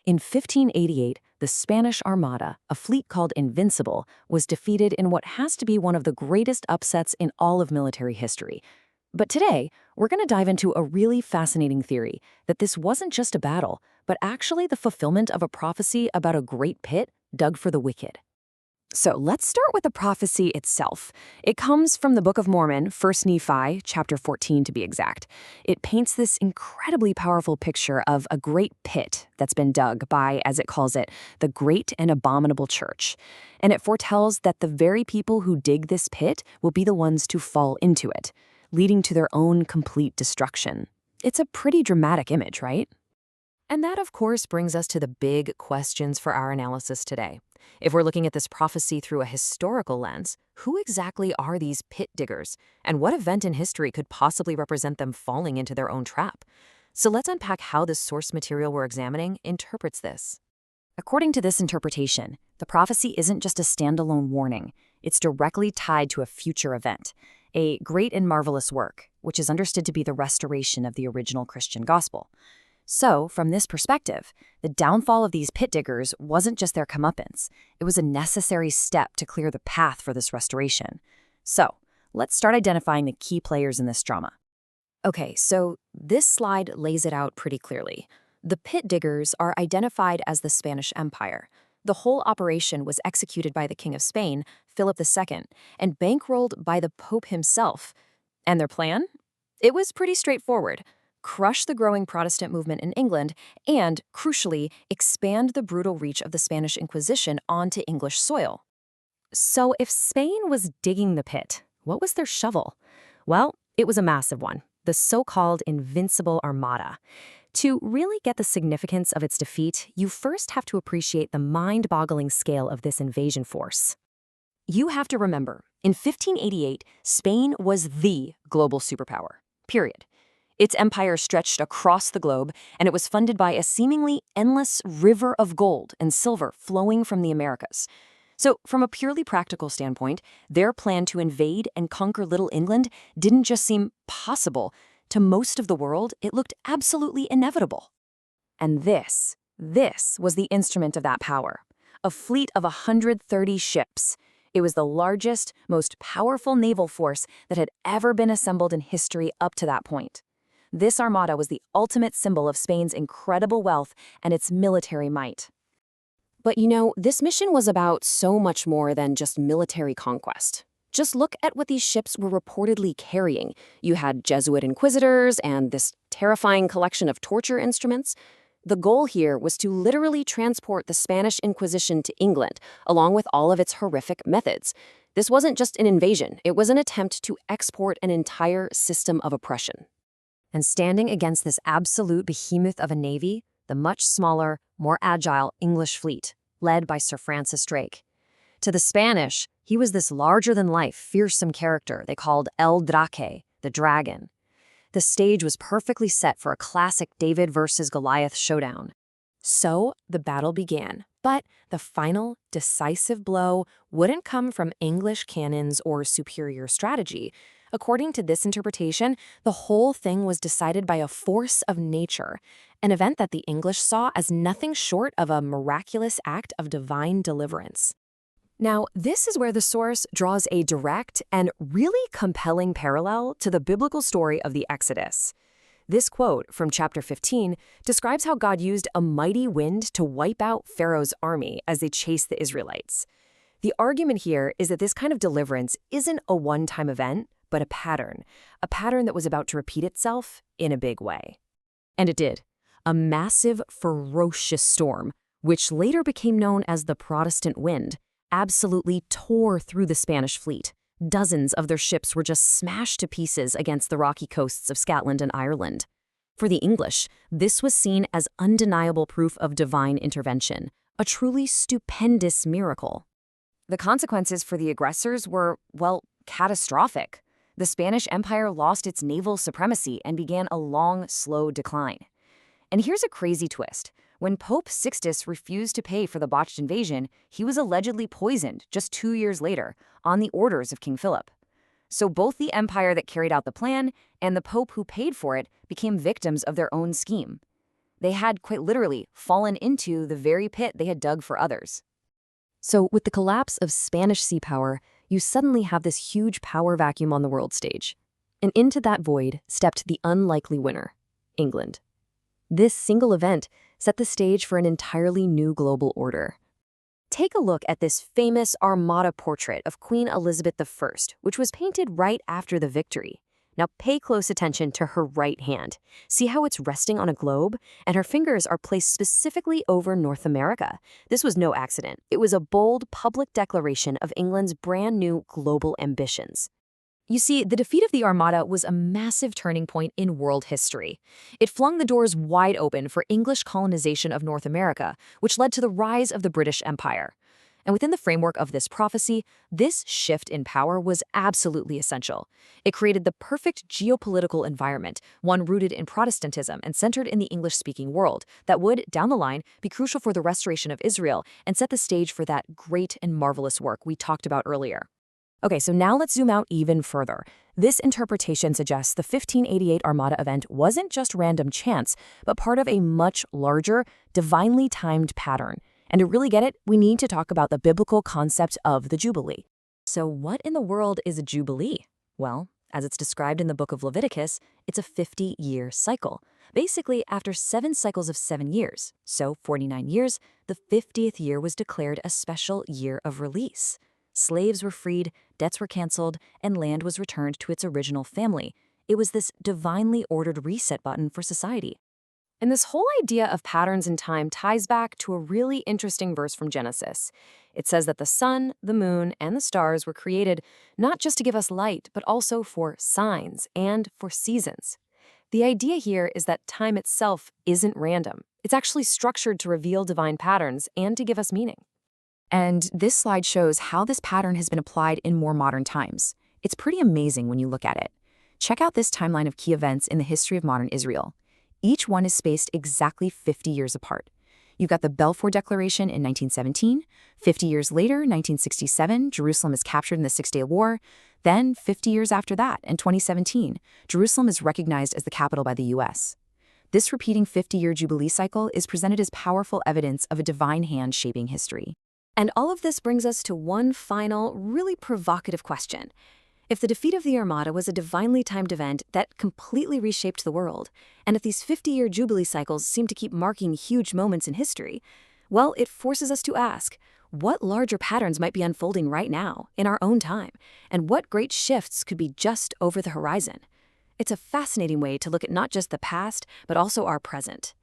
In 1588, the Spanish Armada, a fleet called Invincible, was defeated in what has to be one of the greatest upsets in all of military history. But today, we're going to dive into a really fascinating theory that this wasn't just a battle, but actually the fulfillment of a prophecy about a great pit dug for the wicked. So let's start with the prophecy itself. It comes from the Book of Mormon, 1 Nephi, chapter 14 to be exact. It paints this incredibly powerful picture of a great pit that's been dug by, as it calls it, the great and abominable church. And it foretells that the very people who dig this pit will be the ones to fall into it, leading to their own complete destruction. It's a pretty dramatic image, right? And that, of course, brings us to the big questions for our analysis today. If we're looking at this prophecy through a historical lens, who exactly are these pit diggers, and what event in history could possibly represent them falling into their own trap? So let's unpack how the source material we're examining interprets this. According to this interpretation, the prophecy isn't just a standalone warning. It's directly tied to a future event, a great and marvelous work, which is understood to be the restoration of the original Christian gospel. So, from this perspective, the downfall of these pit diggers wasn't just their comeuppance. It was a necessary step to clear the path for this restoration. So, let's start identifying the key players in this drama. Okay, so this slide lays it out pretty clearly. The pit diggers are identified as the Spanish Empire. The whole operation was executed by the King of Spain, Philip II, and bankrolled by the Pope himself. And their plan? It was pretty straightforward. Crush the growing Protestant movement in England, and, crucially, expand the brutal reach of the Spanish Inquisition onto English soil. So if Spain was digging the pit, what was their shovel? Well, it was a massive one, the so-called Invincible Armada. To really get the significance of its defeat, you first have to appreciate the mind-boggling scale of this invasion force. You have to remember, in 1588, Spain was the global superpower, period. Its empire stretched across the globe, and it was funded by a seemingly endless river of gold and silver flowing from the Americas. So, from a purely practical standpoint, their plan to invade and conquer Little England didn't just seem possible. To most of the world, it looked absolutely inevitable. And this was the instrument of that power. A fleet of 130 ships. It was the largest, most powerful naval force that had ever been assembled in history up to that point. This armada was the ultimate symbol of Spain's incredible wealth and its military might. But this mission was about so much more than just military conquest. Just look at what these ships were reportedly carrying. You had Jesuit inquisitors and this terrifying collection of torture instruments. The goal here was to literally transport the Spanish Inquisition to England, along with all of its horrific methods. This wasn't just an invasion, it was an attempt to export an entire system of oppression. And standing against this absolute behemoth of a navy, the much smaller, more agile English fleet, led by Sir Francis Drake. To the Spanish, he was this larger-than-life, fearsome character they called El Drake, the dragon. The stage was perfectly set for a classic David versus Goliath showdown. So the battle began, but the final, decisive blow wouldn't come from English cannons or superior strategy. According to this interpretation, the whole thing was decided by a force of nature, an event that the English saw as nothing short of a miraculous act of divine deliverance. Now, this is where the source draws a direct and really compelling parallel to the biblical story of the Exodus. This quote from chapter 15 describes how God used a mighty wind to wipe out Pharaoh's army as they chased the Israelites. The argument here is that this kind of deliverance isn't a one-time event, but a pattern that was about to repeat itself in a big way. And it did. A massive, ferocious storm, which later became known as the Protestant wind, absolutely tore through the Spanish fleet. Dozens of their ships were just smashed to pieces against the rocky coasts of Scotland and Ireland. For the English, this was seen as undeniable proof of divine intervention, a truly stupendous miracle. The consequences for the aggressors were, catastrophic. The Spanish Empire lost its naval supremacy and began a long, slow decline. And here's a crazy twist. When Pope Sixtus refused to pay for the botched invasion, he was allegedly poisoned just 2 years later on the orders of King Philip. So both the empire that carried out the plan and the Pope who paid for it became victims of their own scheme. They had, quite literally, fallen into the very pit they had dug for others. So, with the collapse of Spanish sea power, you suddenly have this huge power vacuum on the world stage. And into that void stepped the unlikely winner, England. This single event set the stage for an entirely new global order. Take a look at this famous Armada portrait of Queen Elizabeth I, which was painted right after the victory. Now pay close attention to her right hand. See how it's resting on a globe? And her fingers are placed specifically over North America. This was no accident. It was a bold public declaration of England's brand new global ambitions. You see, the defeat of the Armada was a massive turning point in world history. It flung the doors wide open for English colonization of North America, which led to the rise of the British Empire. And within the framework of this prophecy, this shift in power was absolutely essential. It created the perfect geopolitical environment, one rooted in Protestantism and centered in the English-speaking world, that would, down the line, be crucial for the restoration of Israel and set the stage for that great and marvelous work we talked about earlier. Okay, so now let's zoom out even further. This interpretation suggests the 1588 Armada event wasn't just random chance, but part of a much larger, divinely timed pattern. And to really get it, we need to talk about the biblical concept of the Jubilee. So what in the world is a Jubilee? Well, as it's described in the book of Leviticus, it's a 50-year cycle. Basically, after 7 cycles of 7 years, so 49 years, the 50th year was declared a special year of release. Slaves were freed, debts were canceled, and land was returned to its original family. It was this divinely ordered reset button for society. And this whole idea of patterns in time ties back to a really interesting verse from Genesis. It says that the sun, the moon, and the stars were created not just to give us light, but also for signs and for seasons. The idea here is that time itself isn't random. It's actually structured to reveal divine patterns and to give us meaning. And this slide shows how this pattern has been applied in more modern times. It's pretty amazing when you look at it. Check out this timeline of key events in the history of modern Israel. Each one is spaced exactly 50 years apart. You've got the Balfour Declaration in 1917. 50 years later, 1967, Jerusalem is captured in the Six-Day War. Then, 50 years after that, in 2017, Jerusalem is recognized as the capital by the U.S. This repeating 50-year Jubilee cycle is presented as powerful evidence of a divine hand shaping history. And all of this brings us to one final, really provocative question. If the defeat of the Armada was a divinely timed event that completely reshaped the world, and if these 50-year Jubilee cycles seem to keep marking huge moments in history, well, it forces us to ask, what larger patterns might be unfolding right now, in our own time, and what great shifts could be just over the horizon? It's a fascinating way to look at not just the past, but also our present.